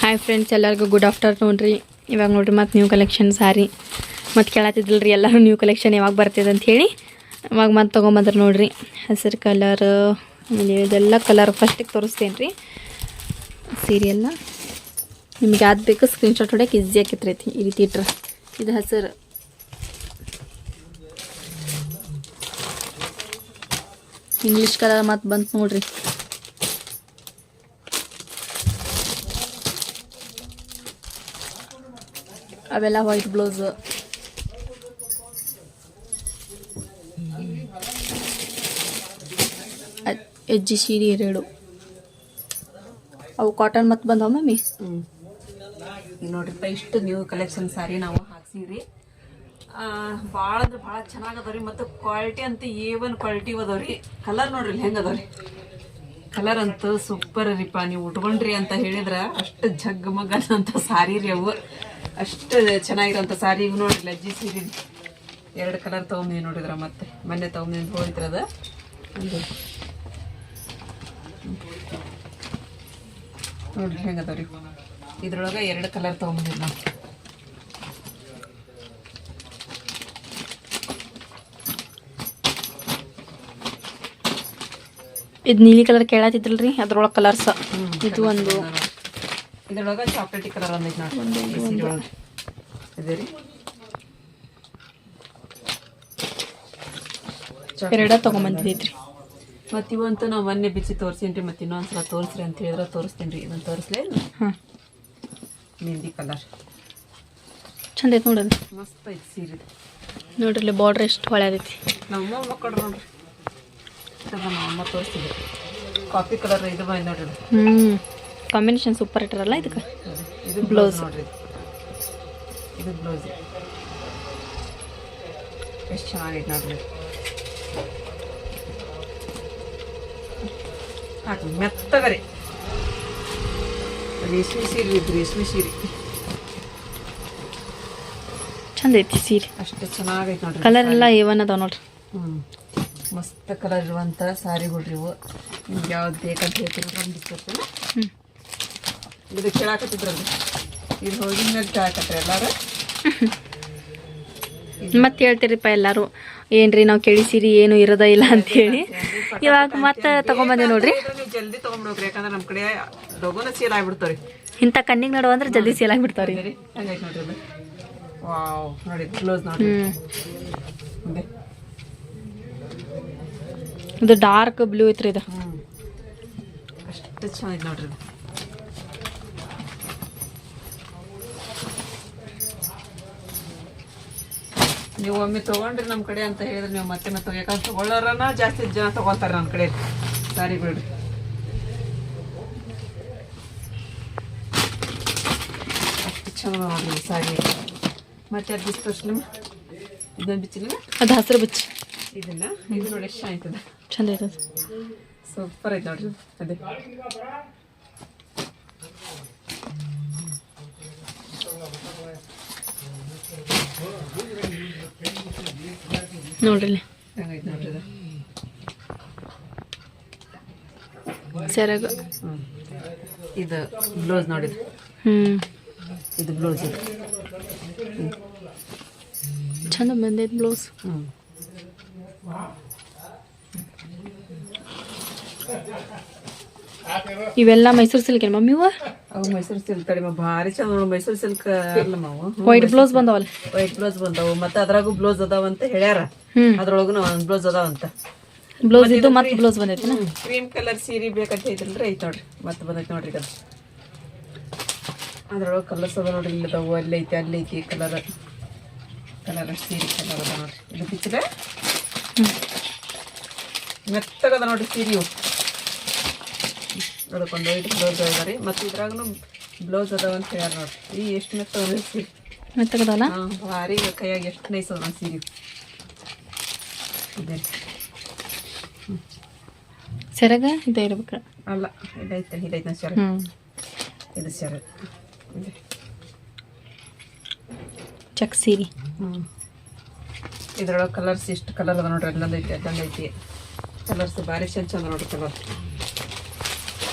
Hi friends, ಎಲ್ಲರಿಗೂ good afternoon ರೀ. ಇವಾಗ ನೋಡ್ರಿ ಮತ್ತು ನ್ಯೂ ಕಲೆಕ್ಷನ್ ಸಾರಿ ಮತ್ತು ಕೇಳತ್ತಿದ್ದಿಲ್ಲ ರೀ ಎಲ್ಲರೂ ನ್ಯೂ ಕಲೆಕ್ಷನ್ ಯಾವಾಗ ಬರ್ತಿದೆ ಅಂತ ಹೇಳಿ ಅವಾಗ ಮತ್ತೆ ತೊಗೊಂಬಂದ್ರೆ ನೋಡಿರಿ. ಹಸಿರು ಕಲರ್, ಆಮೇಲೆ ಇದೆಲ್ಲ ಕಲರ್ ಫಸ್ಟಿಗೆ ತೋರಿಸ್ತೇನೆ ರೀ. ಸೀರೆ ಎಲ್ಲ ನಿಮ್ಗೆ ಯಾವ್ದು ಬೇಕು ಸ್ಕ್ರೀನ್ಶಾಟ್ ಹೊಡ್ಯಕ್ಕೆ ಈಸಿ ಆಕೈತ್ರಿ. ಈ ರೀತಿ ಇಟ್ರೆ ಇದು ಹಸಿರು, ಇಂಗ್ಲೀಷ್ ಕಲರ್ ಮತ್ತು ಬಂತು ನೋಡ್ರಿ. ಅವೆಲ್ಲ ವೈಟ್ ಬ್ಲೌಸ್. ಎಜ್ಜಿ ಸೀರೆ 2 ಅವು ಕಾಟನ್ ಮತ್ತು ಬಂದವ ಮಮ್ಮಿ. ಈಗ ನೋಡ್ರಿಪ್ಪ, ಇಷ್ಟು ನ್ಯೂ ಕಲೆಕ್ಷನ್ ಸಾರಿ ನಾವು ಹಾಕ್ಸಿವ್ರಿ. ಭಾಳ ಅಂದ್ರೆ ಭಾಳ ಚೆನ್ನಾಗಿ ಅದಾವ್ರಿ. ಮತ್ತು ಕ್ವಾಲಿಟಿ ಅಂತ ಏವನ್ ಕ್ವಾಲಿಟಿ ಅದಾವ್ರಿ. ಕಲರ್ ನೋಡ್ರಿ ಹೆಂಗೆ ಅದಾವ್ರಿ. ಕಲರ್ ಅಂತೂ ಸೂಪರ್ ರೀಪ್ಪ. ನೀವು ಉಟ್ಕೊಂಡ್ರಿ ಅಂತ ಹೇಳಿದ್ರೆ ಅಷ್ಟು ಜಗ್ಮಗ್ ಅಂತ ಸಾರಿ ರೀ ಅವು. ಅಷ್ಟು ಚೆನ್ನಾಗಿರೋಂಥ ಸಾರಿ. ಇವು ನೋಡ್ರಿ ಲಜ್ಜಿ ಸೀರೆ 2 ಕಲರ್ ತೊಗೊಂಬಂದು ನೋಡಿದ್ರ. ಮತ್ತೆ ಮೊನ್ನೆ ತೊಗೊಂಬಂದು ಹೋಯ್ತಿರದ ನೋಡ್ರಿ ಹೆಂಗೆ ಅದಾವ್ರಿ. ಇದ್ರೊಳಗೆ 2 ಕಲರ್ ತೊಗೊಂಬಂದಿರಿ ನಾವು. ಇದು ನೀಲಿ ಕಲರ್ ಕೇಳತ್ತಿದ್ರಲ್ರಿ, ಅದ್ರೊಳಗೆ ಕಲರ್ಸ್. ಇದು ಒಂದು ಇದ್ರೊಳಗೆ ಚಾಕ್ಲೇಟಿ ಕಲರ್ ಒಂದೈತೆ ನೋಡಿ. ಅದೇ ರೀ 2 ತೊಗೊಂಬಂದಿದ್ರಿ. ಮತ್ತು ಇವಂತೂ ನಾವು ಮೊನ್ನೆ ಬಿಚ್ಚಿ ತೋರಿಸೀನಿ ರೀ. ಮತ್ತು ಇನ್ನೊಂದ್ಸಲ ತೋರಿಸ್ರಿ ಅಂತ ಹೇಳಿದ್ರೆ ತೋರಿಸ್ತೀನಿ ರೀ. ಇದನ್ನು ತೋರಿಸ್ಲೇ ಹಾಂ, ಮೆಹಂದಿ ಕಲರ್ ಚಂದ ಐತೆ ನೋಡೋದು. ಮಸ್ತ್ ಐತಿ ಸೀರೆ ನೋಡ್ರಿ. ಬಾರ್ಡ್ರ್ ಎಷ್ಟು ಹೊಳೆದೈತಿ. ನಮ್ಮ ಮಕ್ಕಳು ನೋಡ್ರಿ, ನಮ್ಮಮ್ಮ ತೋರಿಸ್ತಿದ್ವಿ. ಕಾಫಿ ಕಲರ್ ಇದು ಬಂದು ನೋಡ್ರಿ. ಕಾಂಬಿನೇಷನ್ ಸೂಪರ್ ಇಟ್ಟಿರಲ್ಲ ಇದಕ್ಕೆ. ಇದು ಬ್ಲೌಸ್ ನೋಡ್ರಿ. ಇದು ಬ್ಲೌಸ್ ಎಷ್ಟು ಚೆನ್ನಾಗೈತೆ ನೋಡ್ರಿ. ಹಾಕಿ ಮೆತ್ತಗರಿ ರೇಷ್ಮೆ ಸೀರೆ ಇದ್ದು ರೇಷ್ಮೆ ಸೀರೆ ಚಂದ ಐತಿ ಸೀರೆ. ಅಷ್ಟು ಚೆನ್ನಾಗೈತೆ ನೋಡ್ರಿ. ಕಲರ್ ಎಲ್ಲ ಏವನ್ ಅದಾವ ನೋಡ್ರಿ. ಮಸ್ತ್ ಕಲರ್ ಇರುವಂಥ ಸಾರಿಗಳ್ರಿ ಇವು. ನಿಮ್ಗೆ ಯಾವ್ದು ಬೇಕಂತ ಹೇಳ್ತೀರಿ ಬಂದಿರ್ತೀನಿ. ಇದು ಕೇಳಾಕತ್ತಿದ್ರಲ್ರಿ, ಇದು ಹೋಗಿನ ಮೇಲೆ ಕೇಳಾಕತ್ರಿ ಎಲ್ಲಾರು. ಮತ್ತೆ ಹೇಳ್ತೀರಿಪ್ಪ ಎಲ್ಲರೂ, ಏನ್ರಿ ನಾವು ಕೇಳಿಸಿರಿ ಏನು ಇರೋದ ಇಲ್ಲ ಅಂತೇಳಿ. ಇವಾಗ ಮತ್ತೆ ತಗೊಂಬಂದೆ ನೋಡ್ರಿ. ನೀವು ಜಲ್ದಿ ತೊಗೊಂಡ್ಬಿಡ್ರಿ, ಯಾಕಂದ್ರೆ ನಮ್ಮ ಕಡೆ ಲಘುನ ಸೇಲ್ ಆಗ್ಬಿಡ್ತಾವ್ರಿ. ಇಂಥ ಕಣ್ಣಿಗೆ ನೋಡುವ ಅಂದ್ರೆ ಜಲ್ದಿ ಸೇಲ್ ಆಗಿಬಿಡ್ತಾವ್ರಿ. ಹಂಗಾಯ್ತು ನೋಡ್ರಿ ಅದು. ವಾವ್ ನೋಡಿ ಬ್ಲೌಸ್ ನೋಡ್ರಿ. ಇದು ಡಾರ್ಕ್ ಬ್ಲೂ ಐತ್ರಿ ಇದು. ಅಷ್ಟು ಚೆನ್ನಾಗಿ ನೋಡ್ರಿ. ನೀವು ಒಮ್ಮೆ ತೊಗೊಂಡ್ರಿ ನಮ್ಮ ಕಡೆ ಅಂತ ಹೇಳಿದ್ರೆ ನೀವು ಮತ್ತೆ ಮತ್ತೆ ಯಾಕಂದ್ರೆ ತೊಗೊಳ್ಳೋರನ್ನ ಜಾಸ್ತಿ ಜನ ತೊಗೊಳ್ತಾರೆ ನಮ್ಮ ಕಡೆ ಸಾರಿ ಬಿಡ್ರಿ. ಅಷ್ಟು ಚೆನ್ನಾಗಿ ನೋಡ್ರಿ ಸಾರಿ. ಮತ್ತೆ ಅದು ಬಿಚ್ಚು ತೋರಿಸಿ ನಿಮ್ಮ ಇದನ್ನು ಬಿಚ್ಚಿಲ್ಲ, ಅದು ಹಸಿರು ಬಿಚ್ಚಿ. ಇದನ್ನ ಇದು ನೋಡಿ ಎಷ್ಟು ಆಯ್ತದ. ಚಂದ ಐತದ, ಸೂಪರ್ ಐತೆ ನೋಡ್ರಿ. ಅದೇ ನೋಡ್ರಿ ಹೆಂಗೈತೆ ನೋಡ್ರಿ ಅದು ಸೆರಗ. ಇದು ಬ್ಲೌಸ್ ನೋಡಿದ್ರಿ. ಇದು ಬ್ಲೌಸ್ ಇದು ಚಂದ ಬಂದೈತೆ ಬ್ಲೌಸ್. ಇವೆಲ್ಲ ಮೈಸೂರು ಸಿಲ್ಕ್ ಏನು ಮಮ್ಮಿ? ಅವು ಮೈಸೂರು ಸಿಲ್ಕ್ ಕಡಿಮೆ ಭಾರಿ ಚಂದ ನೋಡು. ಮೈಸೂರು ಸಿಲ್ಕ್ ಅಲ್ಲ ಮಾವು. ವೈಟ್ ಬ್ಲೌಸ್ ಬಂದವಲ್ಲ. ವೈಟ್ ಬ್ಲೌಸ್ ಬಂದವು. ಮತ್ತೆ ಅದ್ರಾಗೂ ಬ್ಲೌಸ್ ಅದಾವಂತ ಹೇಳ್ಯಾರ. ಅದ್ರೊಳಗೂ ಒಂದು ಬ್ಲೌಸ್ ಅದಾವಂತ. ಬ್ಲೌಸ್ ಇದು ಮತ್ತೆ ಬ್ಲೌಸ್ ಬಂದೈತಿ. ಕ್ರೀಮ್ ಕಲರ್ ಸೀರೆ ಬೇಕಂತ ಐತಲ್ರಿ, ಐತೆ ನೋಡ್ರಿ. ಮತ್ತೆ ಬಂದೈತಿ ನೋಡ್ರಿ ಅದು. ಅದ್ರೊಳಗೆ ಕಲರ್ಸ್ ಅದ ನೋಡ್ರಿ. ಇಲ್ಲದವು ಅಲ್ಲಿ ಐತಿ ಅಲ್ಲಿ ಐತಿ ಕಲರ್ ಸೀರೆ ಕಲರ್ ಅದ ನೋಡ್ರಿ. ಇದು ಬಿಚ್ಚಿದೆ ಮೆತ್ತಗದ ನೋಡ್ರಿ ಸೀರೆಯು. ಅದಕ್ಕೊಂದು ವೈಟ್ ಬ್ಲೌಸ್ ಅದ ರೀ. ಮತ್ತು ಇದ್ರಾಗೂ ಬ್ಲೌಸ್ ಅದಾವ ಅಂತ ಹೇಳ್ಯಾರ ನೋಡ್ರಿ. ಈ ಎಷ್ಟು ಮೆತ್ತಗದ ಸೀರೆ. ಮೆತ್ತಗದಲ್ಲ. ಭಾರಿ ಕೈಯಾಗಿ ಎಷ್ಟು ನೈಸ್ ಅದ ಸೀರೆ. ಇದೆ ಸೆರಗ ಇದೇ ಇರ್ಬೇಕು. ಅಲ್ಲ, ಇದೈತೆ ಸೆರ. ಇದು ಸೆರ ಚೆಕ್ ಸೀರೆ. ಇದ್ರೊಳಗೆ ಕಲರ್ಸ್ ಎಷ್ಟು ಕಲರ್ ಅದ ನೋಡ್ರಿ. ಅಲ್ಲೊಂದೈತಿ ಅಲ್ಲೊಂದೈತಿ ಕಲರ್ಸ್ ಭಾರಿ ಚಂದ ನೋಡ್ರಿ. ಕಲರ್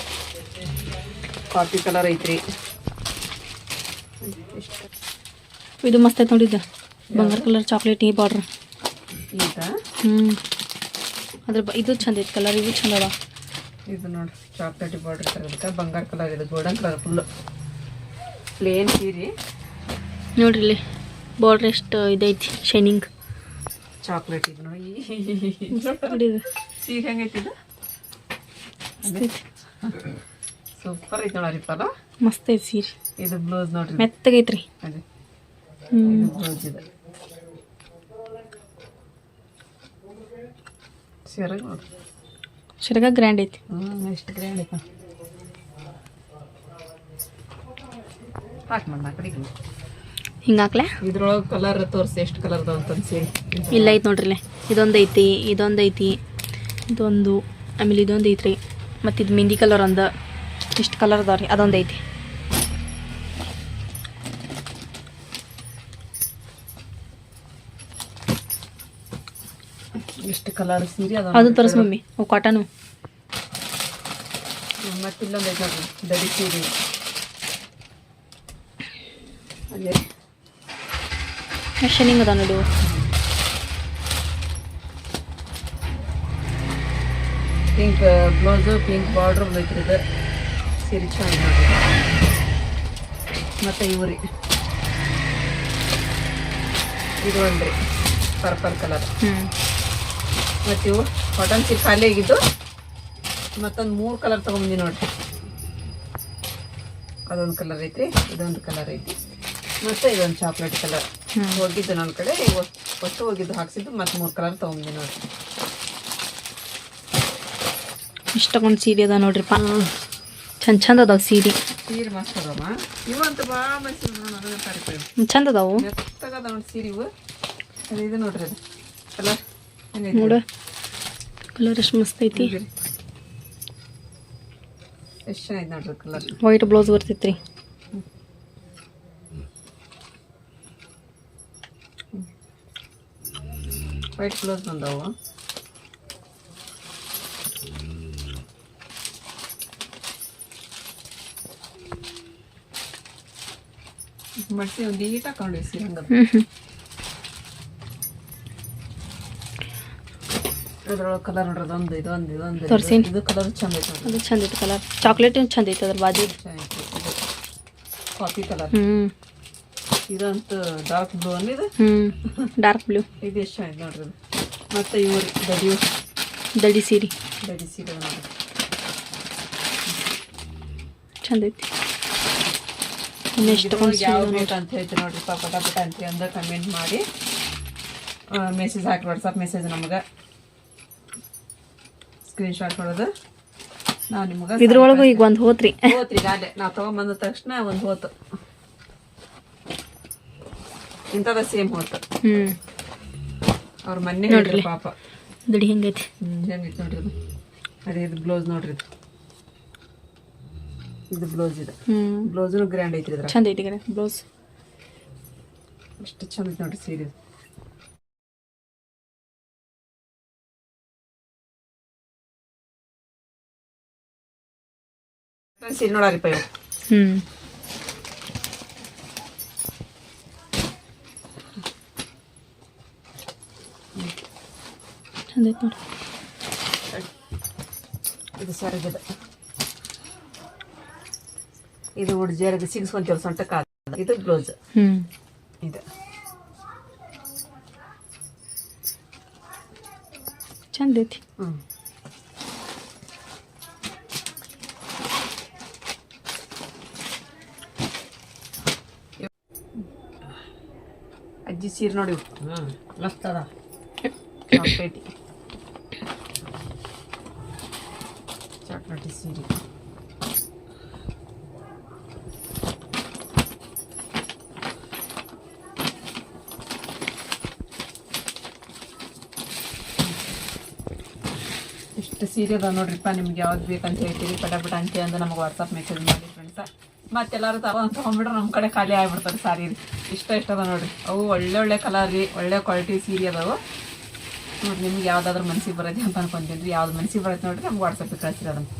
ಕಾಫಿ ಕಲರ್ ಐತ್ರಿ. ಎಷ್ಟು ಇದು ಮಸ್ತ್ ಐತೆ ನೋಡಿದ್ದು ಬಂಗಾರ ಕಲರ್ ಚಾಕ್ಲೇಟ್ ಈ ಬಾರ್ಡ್ರ್. ಈಗ ಅದ್ರ ಇದು ಚಂದ ಐತೆ ಕಲರ್, ಇವು ಚಂದ ಅದ. ಇದು ನೋಡಿ ಚಾಕ್ಲೇಟ್ ಬಾರ್ಡರ್ ತರೋದಕ್ಕೆ ಬಂಗಾರ ಕಲರ್ ಇದೆ, ಗೋಲ್ಡನ್ ಕಲರ್ ಫುಲ್ಲು ಪ್ಲೇನ್ ಸೀರೆ. ನೋಡ್ರಿ ಇಲ್ಲಿ ಬಾರ್ಡ್ರ್ ಎಷ್ಟು ಇದೈತಿ ಶೈನಿಂಗ್ ಚಾಕ್ಲೇಟ್ ಇದು ನೋಡಿ. ನೋಡಿ ಇದು ಸೀರೆ ಹೆಂಗೈತಿ ಇದು? ಸೂಪರ್ ಐತಿ ನೋಡ್ರಿಪ್ಪಲ್ಲ, ಮಸ್ತ್ ಐತಿ ಸೀರೆ. ಇದು ಬ್ಲೌಸ್ ನೋಡ್ರಿ, ಮೆತ್ತಗೈತ್ರಿ. ಅದೇ ಬ್ಲೌಸ್ ಇದೆ. ಸೀರೆ ನೋಡ್ರಿ ಸರಿಗ ಗ್ರ್ಯಾಂಡ್ ಐತಿ. ಎಷ್ಟು ಗ್ರ್ಯಾಂಡ್ ಐತ. ಹಾಕಿ ಮಾಡಿ ಕಡೆಗೆ ಹಿಂಗೆ ಹಾಕ್ಲೆ. ಇದ್ರೊಳಗೆ ಕಲರ್ ತೋರಿಸಿ ಎಷ್ಟು ಕಲರ್ ಅದಾವ ಅಂತಂದು ಸೀರೆ. ಇಲ್ಲ ಐತಿ ನೋಡ್ರಿ ಇಲ್ಲಿ ಇದೊಂದು ಐತಿ, ಇದೊಂದು ಐತಿ, ಇದೊಂದು, ಆಮೇಲೆ ಇದೊಂದು ಐತ್ರಿ, ಮತ್ತು ಇದು ಮೆಹಂದಿ ಕಲರ್ ಒಂದು, ಇಷ್ಟು ಕಲರ್ ಅದಾವ ರೀ. ಅದೊಂದು ಐತಿ. ಎಷ್ಟು ಕಲರ್ ಸೀರೆ ಅದ ಅದು ತೋರಿಸ್ ಮಮ್ಮಿ, ಅವು ಕಾಟನು. ಮತ್ತೆ ಇಲ್ಲೊಂದು ಐತೆ ನೋಡ್ರಿ ದಡಿ ಸೀರೆ. ಅದೇ ಶೈನಿಂಗ್ ಅದ ನೋಡಿ. ಪಿಂಕ್ ಬ್ಲೌಸು, ಪಿಂಕ್ ಬಾರ್ಡ್ರ್ ಐತ್ರಿ. ಇದು ಸೀರೆ ಚೆನ್ನಾಗಿ ನೋಡಿ. ಮತ್ತು ಇವ್ರಿ ಇದು ಒಂದ್ರಿ ಪರ್ಪಲ್ ಕಲರ್. ಮತ್ತು ಇವು ಕಾಟನ್ ಸೀರೆ ಖಾಲಿ ಆಗಿದ್ದು ಮತ್ತೊಂದು 3 ಕಲರ್ ತೊಗೊಂಬಂದಿ ನೋಡ್ರಿ. ಅದೊಂದು ಕಲರ್ ಐತ್ರಿ, ಇದೊಂದು ಕಲರ್ ಐತಿ, ಮತ್ತು ಇದೊಂದು ಚಾಕ್ಲೇಟ್ ಕಲರ್ ಹೋಗಿದ್ದು ನನ್ನ ಕಡೆ. ಒಟ್ಟು ಹೋಗಿದ್ದು ಹಾಕ್ಸಿದ್ದು ಮತ್ತು 3 ಕಲರ್ ತೊಗೊಂಬಂದಿ ನೋಡ್ರಿ. ಇಷ್ಟು ತಗೊಂಡು ಸೀರೆ ಅದ ನೋಡ್ರಿಪ್ಪ, ಚಂದ ಚಂದ ಅದಾವ ಸೀರೆ. ಸೀರೆ ಮಸ್ತ್ ಅದಾವ ಇವಂತ ಭಾಳ ಮಸ್ತ್ ನನಗೆ ತಾರೀಕು ಚಂದ ಅದಾವು. ಮೆತ್ತಗದ ನೋಡಿ ಸೀರೆ ಇವು. ಅದು ಇದು ನೋಡ್ರಿ, ಅದು ಕಲರ್ ನೋಡು ಕಲರ್ ಎಷ್ಟು ಮಸ್ತ್ ಐತಿ. ಎಷ್ಟು ಚೆನ್ನಾಗಿ ನೋಡ್ರಿ ಕಲರ್. ವೈಟ್ ಬ್ಲೌಸ್ ಬರ್ತೈತ್ರಿ. ವೈಟ್ ಬ್ಲೌಸ್ ಬಂದವು. ಬಟ್ಟೆ ಒಂದು ಈಟ್ ಹಾಕೊಂಡ್ವಿ ಸೀರೆ ಹಂಗದ. ಅದ್ರೊಳಗೆ ಕಲರ್ ನೋಡ್ರಿ, ಅದೊಂದು ಇದೊಂದು ಇದೊಂದು ತೋರ್ಸೀನಿ. ಇದು ಕಲರ್ ಚಂದ ಐತೆ ನೋಡ್ರಿ. ಅದು ಚಂದ ಐತಿ ಕಲರ್, ಚಾಕ್ಲೇಟ್ ಚಂದ ಐತಿ ಅದ್ರ ಬಾಜು. ಚೆನ್ನಾಗೈತಿ. Coffee colour. ಇದಂತೂ ಡಾರ್ಕ್ ಬ್ಲೂ ಅನ್ನಿದು. Dark blue. ಇದು ಎಷ್ಟು ಚೆನ್ನಾಗಿ ನೋಡ್ರಿ ಅದು. ಮತ್ತು ಇವ್ರಿ ದಡಿ ಸೀರೆ ದಡಿ ಸೀರೆ ನೋಡ್ರಿ ಚಂದ ಐತಿ. ನೆಕ್ಸ್ಟ್ ಯಾವ ಬೇಕು ಅಂತ ಹೇಳ್ತೀವಿ ನೋಡ್ರಿ, ಪಟಾಪಟ ಅಂತ ಅಂದ್ರೆ ಕಮೆಂಟ್ ಮಾಡಿ ಮೆಸೇಜ್ ಹಾಕಿ, ವಾಟ್ಸಪ್ ಮೆಸೇಜ್ ನಮಗೆ ಸ್ಕ್ರೀನ್ಶಾಟ್ ಮಾಡೋದು. ನಾವು ನಿಮ್ಗೆ ಇದ್ರೊಳಗೂ ಈಗ ಒಂದು ಹೋತ್ರಿ ಗಾಲೆ ನಾವು ತೊಗೊಂಬಂದ ತಕ್ಷಣ ಒಂದು ಹೋತು, ಇಂಥದ ಸೇಮ್ ಹೋತು. ಅವ್ರ ಮನೆ ನೋಡ್ರಿ ಪಾಪ ದಡಿ ಹೆಂಗೈತಿ. ಹೆಂಗೈತಿ ನೋಡ್ರಿ ಅದು. ಅದೇ ಇದು ಬ್ಲೌಸ್ ನೋಡ್ರಿ, ಇದು ಬ್ಲೌಸ್ ಇದೆ. ಬ್ಲೌಸ್ನು ಗ್ರ್ಯಾಂಡ್ ಐತ್ರಿ. ಇದ್ರ ಚಂದ ಐತಿ ಬ್ಲೌಸ್, ಎಷ್ಟು ಚಂದ ಐತಿ ನೋಡ್ರಿ ಸೀರೆ. ಸೀರೆ ನೋಡಾರಿಪ್ಪ ಇವು. ಚಂದ ಐತಿ ನೋಡಿ. ಇದು ಸರಿಗಿದೆ. ಇದು ಉಡ್ಜಾರಿಗೆ ಸಿಗಿಸ್ಕೊಂತೀವಿ ಸೊಂಟಕ್ಕೆ. ಇದು ಬ್ಲೌಸ್. ಇದು ಚಂದ ಐತಿ. ಅಜ್ಜಿ ಸೀರೆ ನೋಡಿ, ಮಸ್ತ್ ಅದ. ಚಾಕ್ಲೇಟಿ ಚಾಕ್ಲೇಟಿ ಸೀರೆ. ಇಷ್ಟು ಸೀರೆ ಅದಾವ ನೋಡ್ರಿಪ್ಪ. ನಿಮ್ಗೆ ಯಾವ್ದು ಬೇಕಂತ ಹೇಳ್ತೀರಿ ಪಟಾಪಟ ಅಂತ ಅಂದ್ರೆ ನಮಗೆ ವಾಟ್ಸಪ್ ಮೆಸೇಜ್ ಮಾಡಿ ಫ್ರೆಂಡ್ಸ. ಮತ್ತೆಲ್ಲರೂ ತೊಗೊಂಡ್ಬಿಟ್ರೆ ನಮ್ಮ ಕಡೆ ಖಾಲಿ ಆಗಿಬಿಡ್ತಾರೆ ಸಾರಿ ರೀ. ಇಷ್ಟ ಅದ ನೋಡಿರಿ. ಅವು ಒಳ್ಳೆ ಕಲರ್ ರೀ, ಒಳ್ಳೆ ಕ್ವಾಲಿಟಿ ಸೀರೆ ಅದಾವೆ ನೋಡಿ. ನಿಮ್ಗೆ ಯಾವುದಾದ್ರೂ ಮನ್ಸಿಗೆ ಬರೋದು ಅಂತ ಅನ್ಕೊಂತೀನಿ ರೀ. ಯಾವ್ದು ಮನ್ಸಿಗೆ ಬರುತ್ತೆ ನೋಡಿರಿ, ನಮ್ಗೆ ವಾಟ್ಸಪ್ಪಿಗೆ ಕಳಿಸಿರಿ ಅದನ್ನು.